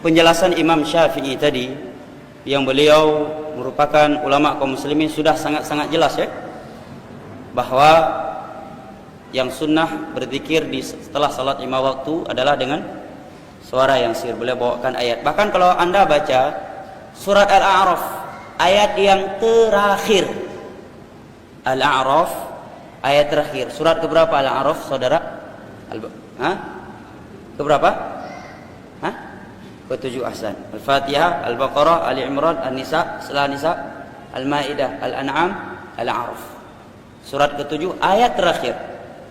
penjelasan Imam Syafi'i tadi, yang beliau merupakan ulama kaum muslimin, sudah sangat-sangat jelas ya, bahwa yang sunnah berzikir setelah salat 5 waktu adalah dengan suara yang sir. Beliau bawakan ayat. Bahkan kalau anda baca surat Al-A'raf ayat yang terakhir, Al-A'raf ayat terakhir, surat keberapa Al-A'raf saudara? Keberapa? Ketujuh. Ahsan. Al-Fatihah, Al-Baqarah, Ali Imran, An-Nisa, setelah Nisa, Al-Maidah, Al-An'am, Al-A'raf. Surat ketujuh ayat terakhir.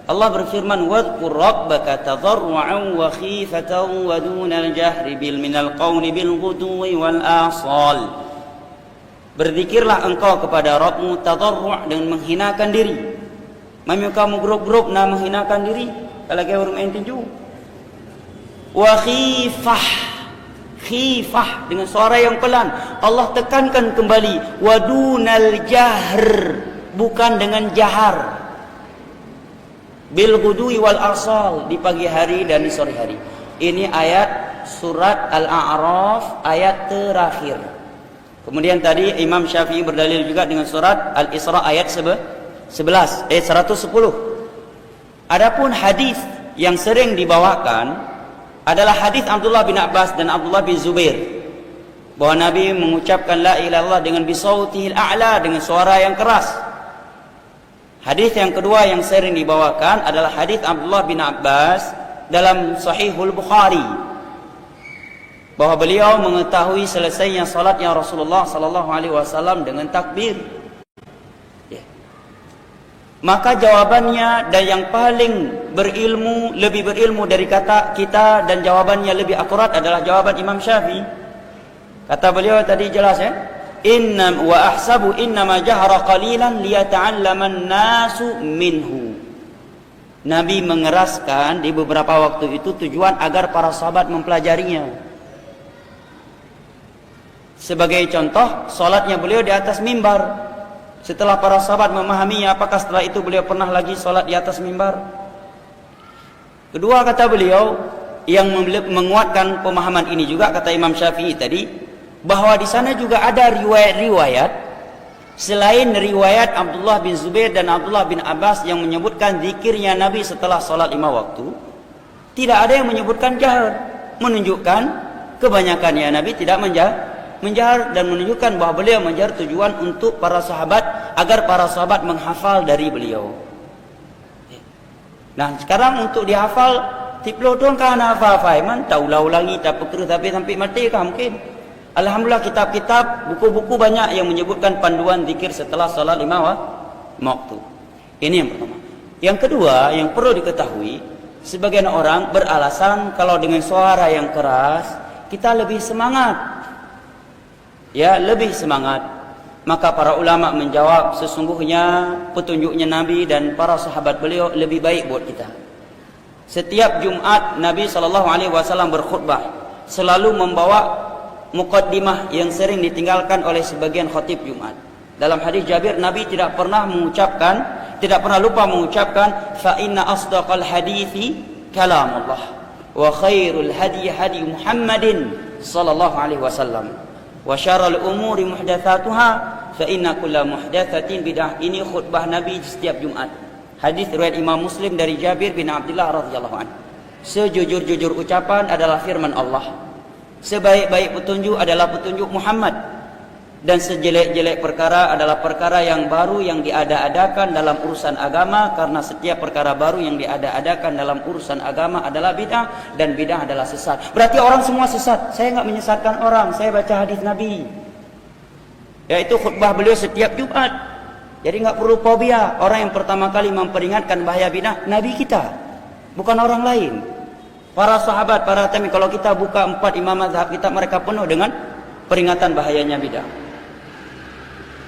Allah berfirman, "Wadhkur rabbaka tadarru'an wa khifatan wa dunal jahri bil minal qawli bil ghudwi wal asal." Berzikirlah engkau kepada Rabbmu tadarru' dengan menghinakan diri. Mami kamu grup-grup na menghinakan diri kalau kau orang tinju. Wa khifah dengan suara yang pelan. Allah tekankan kembali wadunal jahr, bukan dengan jahar. Bil ghudwi wal asal, di pagi hari dan di sore hari. Ini ayat surat Al-A'raf ayat terakhir. Kemudian tadi Imam Syafi'i berdalil juga dengan surat Al-Isra ayat 11 ayat 110. Adapun hadis yang sering dibawakan adalah hadis Abdullah bin Abbas dan Abdullah bin Zubair, bahwa Nabi mengucapkan la ilaha illallah dengan bisautihil a'la, dengan suara yang keras. Hadis yang kedua yang sering dibawakan adalah hadis Abdullah bin Abbas dalam Sahihul Bukhari, bahwa beliau mengetahui selesainya salatnya Rasulullah sallallahu alaihi wasallam dengan takbir. Maka jawabannya dan yang paling berilmu, lebih berilmu dari kata kita, dan jawabannya lebih akurat adalah jawaban Imam Syafi'i. Kata beliau tadi jelas ya, inna wa ahsabu innama jahara qalilan liyata'allaman nasu minhu. Nabi mengeraskan di beberapa waktu itu tujuan agar para sahabat mempelajarinya. Sebagai contoh, salatnya beliau di atas mimbar. Setelah para sahabat memahaminya, apakah setelah itu beliau pernah lagi salat di atas mimbar? Kedua, kata beliau, yang menguatkan pemahaman ini juga kata Imam Syafi'i tadi, bahwa di sana juga ada riwayat-riwayat selain riwayat Abdullah bin Zubair dan Abdullah bin Abbas yang menyebutkan zikirnya Nabi setelah salat 5 waktu. Tidak ada yang menyebutkan jahar, menunjukkan kebanyakannya Nabi tidak menjahar, dan menunjukkan bahwa beliau menjahar tujuan untuk para sahabat, agar para sahabat menghafal dari beliau. Nah, sekarang untuk dihafal tiplo dong kan hafal man taulah ulangi tak perlu tapi sampai mati kah mungkin. Alhamdulillah kitab-kitab, buku-buku banyak yang menyebutkan panduan zikir setelah salat 5 waktu. Ini yang pertama. Yang kedua yang perlu diketahui, sebagian orang beralasan kalau dengan suara yang keras kita lebih semangat. Ya, lebih semangat. Maka para ulama menjawab, sesungguhnya petunjuknya Nabi dan para sahabat beliau lebih baik buat kita. Setiap Jumat Nabi SAW berkhutbah selalu membawa muqaddimah yang sering ditinggalkan oleh sebagian khatib Jumat. Dalam hadis Jabir, Nabi tidak pernah lupa mengucapkan fa inna asdaqal hadithi kalamullah wa khairul hadi hadi Muhammadin sallallahu alaihi wasallam. Wa syarrul umuri muhdatsatuha fa inna kulla muhdatsatin bid'ah. Ini khutbah Nabi setiap Jumat. Hadis riwayat Imam Muslim dari Jabir bin Abdullah radhiyallahu anhu. Sejujur-jujur ucapan adalah firman Allah. Sebaik-baik petunjuk adalah petunjuk Muhammad. Dan sejelek-jelek perkara adalah perkara yang baru yang diada-adakan dalam urusan agama, karena setiap perkara baru yang diada-adakan dalam urusan agama adalah bid'ah, dan bid'ah adalah sesat. Berarti orang semua sesat. Saya enggak menyesatkan orang, saya baca hadis Nabi. Yaitu khutbah beliau setiap Jumat. Jadi enggak perlu fobia. Orang yang pertama kali memperingatkan bahaya bid'ah Nabi kita, bukan orang lain. Para sahabat, para tabi'in, kalau kita buka 4 imam mazhab kita, mereka penuh dengan peringatan bahayanya bid'ah.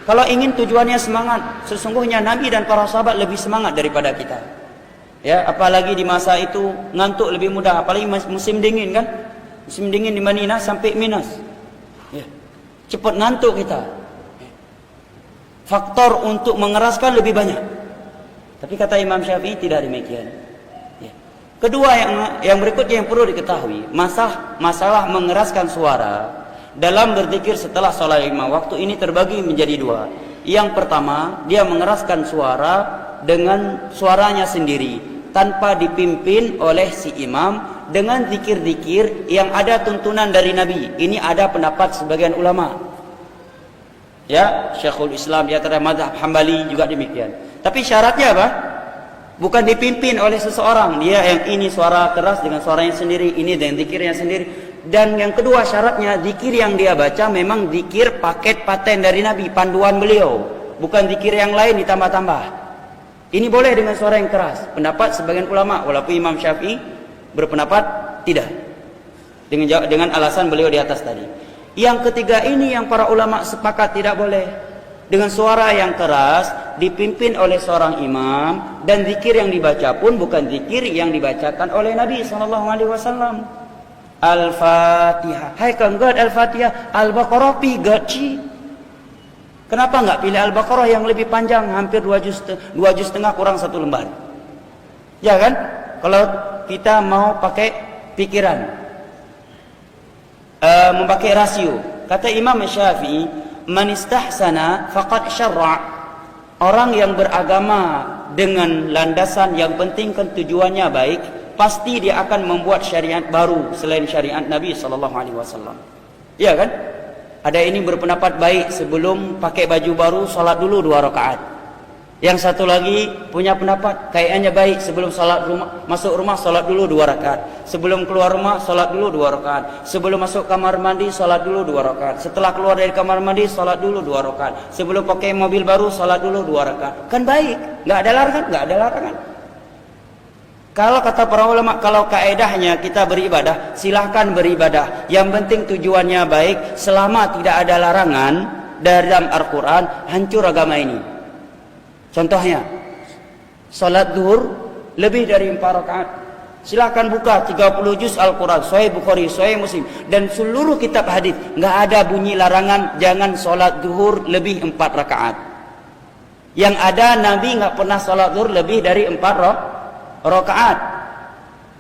Kalau ingin tujuannya semangat, sesungguhnya Nabi dan para sahabat lebih semangat daripada kita. Ya, apalagi di masa itu ngantuk lebih mudah, apalagi musim dingin kan? Musim dingin di Madinah sampai minus. Ya. Cepat ngantuk kita. Faktor untuk mengeraskan lebih banyak. Tapi kata Imam Syafi'i tidak demikian. Ya. Kedua yang berikutnya yang perlu diketahui, masalah mengeraskan suara dalam berzikir setelah salat 5 waktu ini terbagi menjadi 2. Yang pertama, dia mengeraskan suara dengan suaranya sendiri tanpa dipimpin oleh si imam dengan zikir-zikir yang ada tuntunan dari Nabi. Ini ada pendapat sebagian ulama. Ya, Syekhul Islam di antara mazhab Hambali juga demikian. Tapi syaratnya apa? Bukan dipimpin oleh seseorang. Dia yang ini suara keras dengan suaranya sendiri, ini dengan zikirnya sendiri. Dan yang kedua syaratnya, zikir yang dia baca memang zikir paket paten dari Nabi, panduan beliau, bukan zikir yang lain ditambah-tambah. Ini boleh dengan suara yang keras. Pendapat sebagian ulama, walaupun Imam Syafi'i berpendapat tidak, dengan alasan beliau di atas tadi. Yang ketiga ini yang para ulama sepakat tidak boleh, dengan suara yang keras dipimpin oleh seorang imam, dan zikir yang dibaca pun bukan zikir yang dibacakan oleh Nabi SAW. Al-Fatihah, hai kan God Al-Fatihah, Al-Baqarah pi gaci. Kenapa enggak pilih Al-Baqarah yang lebih panjang, hampir 2 juz setengah kurang 1 lembar? Ya kan? Kalau kita mau pakai pikiran, memakai rasio, kata Imam Syafi'i, man istahsana faqad syarra. Orang yang beragama dengan landasan yang penting kan tujuannya baik, pasti dia akan membuat syariat baru selain syariat Nabi SAW. Iya kan? Ada ini berpendapat baik sebelum pakai baju baru salat dulu 2 rakaat. Yang satu lagi punya pendapat kayaknya baik sebelum masuk rumah salat dulu 2 rakaat. Sebelum keluar rumah salat dulu 2 rakaat. Sebelum masuk kamar mandi salat dulu 2 rakaat. Setelah keluar dari kamar mandi salat dulu 2 rakaat. Sebelum pakai mobil baru salat dulu 2 rakaat. Kan baik, enggak ada larangan, enggak ada larangan. Kalau kata para ulama, kalau kaedahnya kita beribadah, silahkan beribadah. Yang penting tujuannya baik, selama tidak ada larangan dalam Al-Quran, hancur agama ini. Contohnya, salat zuhur lebih dari 4 rakaat. Silahkan buka 30 juz Al-Quran, Sahih Bukhari, Sahih Muslim, dan seluruh kitab hadis. Enggak ada bunyi larangan jangan salat zuhur lebih 4 rakaat. Yang ada Nabi enggak pernah salat zuhur lebih dari 4 rakaat.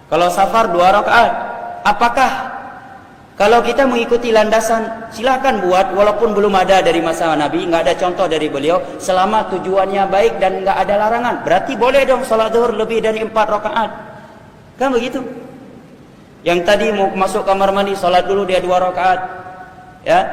Kalau safar 2 rakaat. Apakah kalau kita mengikuti landasan, silakan buat walaupun belum ada dari masa Nabi, enggak ada contoh dari beliau, selama tujuannya baik dan enggak ada larangan, berarti boleh dong salat zuhur lebih dari 4 rakaat. Kan begitu? Yang tadi mau masuk kamar mandi salat dulu dia 2 rakaat. Ya.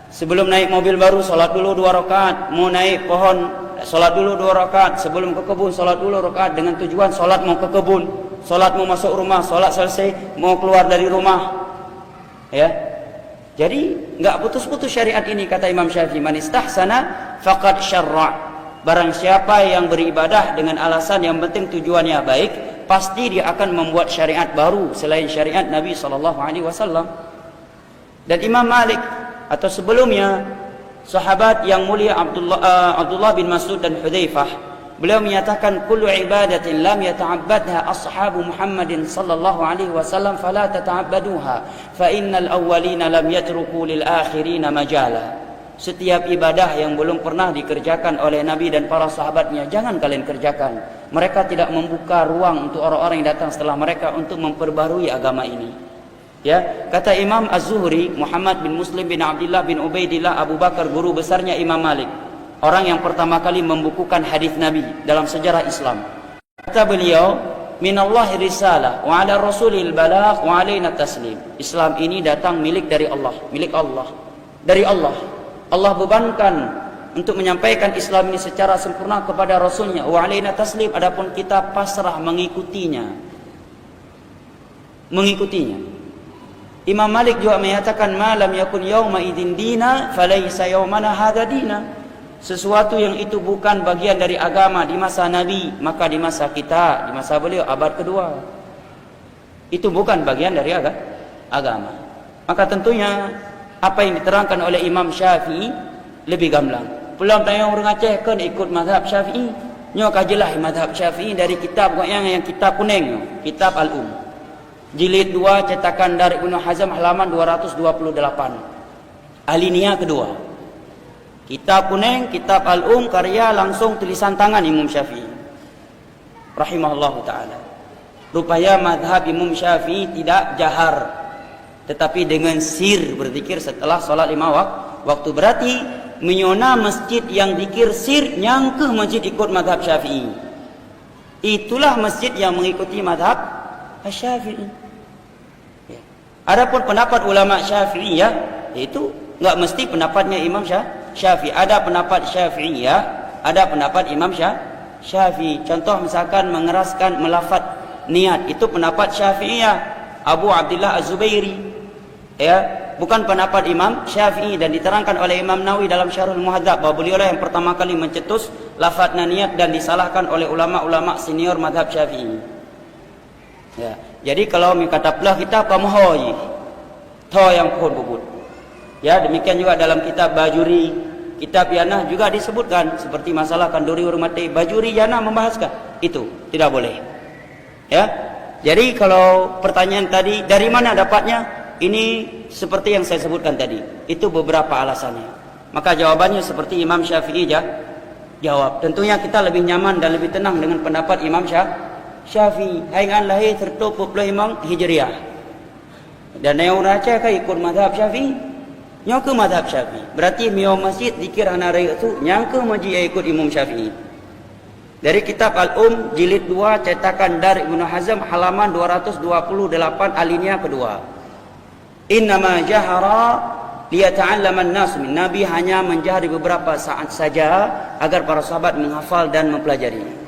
Sebelum naik mobil baru salat dulu 2 rakaat, mau naik pohon salat dulu 2 rakaat, sebelum ke kebun salat dulu rakaat dengan tujuan salat mau ke kebun, salat mau masuk rumah, salat selesai mau keluar dari rumah. Ya. Jadi enggak putus-putus syariat ini, kata Imam Syafi'i, man istahsana faqad syarra. Barang siapa yang beribadah dengan alasan yang penting tujuannya baik, pasti dia akan membuat syariat baru selain syariat Nabi SAW. Dan Imam Malik atau sebelumnya sahabat yang mulia Abdullah bin Mas'ud dan Hudzaifah, beliau menyatakan kullu ibadatin lam yata'abbadha ashabu Muhammadin sallallahu alaihi wasallam fala tata'abbaduha fa innal awwalina lam yatruku lil akhirina majala. Setiap ibadah yang belum pernah dikerjakan oleh Nabi dan para sahabatnya, jangan kalian kerjakan. Mereka tidak membuka ruang untuk orang-orang yang datang setelah mereka untuk memperbarui agama ini. Ya, kata Imam Az-Zuhri, Muhammad bin Muslim bin Abdullah bin Ubaidillah Abu Bakar, guru besarnya Imam Malik, orang yang pertama kali membukukan hadis Nabi dalam sejarah Islam. Kata beliau, minallahi risalah wa ala rasulil balagh wa alaina taslim. Islam ini datang milik dari Allah, milik Allah, dari Allah. Allah bebankan untuk menyampaikan Islam ini secara sempurna kepada Rasulnya. Wa alaina taslim, adapun kita pasrah mengikutinya. Imam Malik juga menyatakan, ma lam yakun yauma idzin dina falaysa yaumana hadza dina. Sesuatu yang itu bukan bagian dari agama di masa Nabi, maka di masa kita, di masa beliau abad kedua, itu bukan bagian dari agama. Maka tentunya apa yang diterangkan oleh Imam Syafi'i lebih gamblang. Pulang tayang orang Aceh kan ikut mazhab Syafi'i, nyo kajilah mazhab Syafi'i dari kitab yang kitab kuning, kitab Al-Um, jilid 2 cetakan dari Ibnu Hazm halaman 228, alinea kedua. Kitab kuning, kitab Al-Um, karya langsung tulisan tangan Imam Syafi'i rahimahullahu taala. Rupanya madhab Imam Syafi'i tidak jahar, tetapi dengan sir berzikir setelah solat 5 waktu. Berarti menyona masjid yang zikir sir nyangka masjid ikut madhab Syafi'i. Itulah masjid yang mengikuti madhab Syafi'i. Ya. Adapun pendapat ulama Syafi'i ya, itu enggak mesti pendapatnya Imam Syafi'i. Ada pendapat Syafi'i ya, ada pendapat Imam Syafi'i. Contoh misalkan mengeraskan melafaz niat, itu pendapat Syafi'iyah, Abu Abdullah Az-Zubairi, ya, bukan pendapat Imam Syafi'i. Dan diterangkan oleh Imam Nawawi dalam Syarhul Muhadzab bahwa beliau yang pertama kali mencetus lafaz niat dan disalahkan oleh ulama-ulama senior mazhab Syafi'i. Ya, jadi kalau mikataplah kita pamohoi to yang pohon bubut. Ya, demikian juga dalam kitab Bajuri, kitab Yana juga disebutkan seperti masalah kanduri hurmati. Bajuri Yana membahaskan itu tidak boleh. Ya, jadi kalau pertanyaan tadi dari mana dapatnya, ini seperti yang saya sebutkan tadi, itu beberapa alasannya. Maka jawabannya seperti Imam Syafi'i jawab. Tentunya kita lebih nyaman dan lebih tenang dengan pendapat Imam Syafi'i. Haingan lahir tertutup oleh Imam Hijriyah. Dan yang raca kan ikut madhab Syafi'i, nyangka madhab Syafi'i. Berarti mio masjid zikir hanarai itu nyangka masjid ikut Imam Syafi'i. Dari kitab Al-Um jilid 2 cetakan Dar Ibnu Hazm halaman 228 alinea kedua. Innama jahara liyata'allama an-nas min. Nabi hanya menjahari beberapa saat saja agar para sahabat menghafal dan mempelajarinya.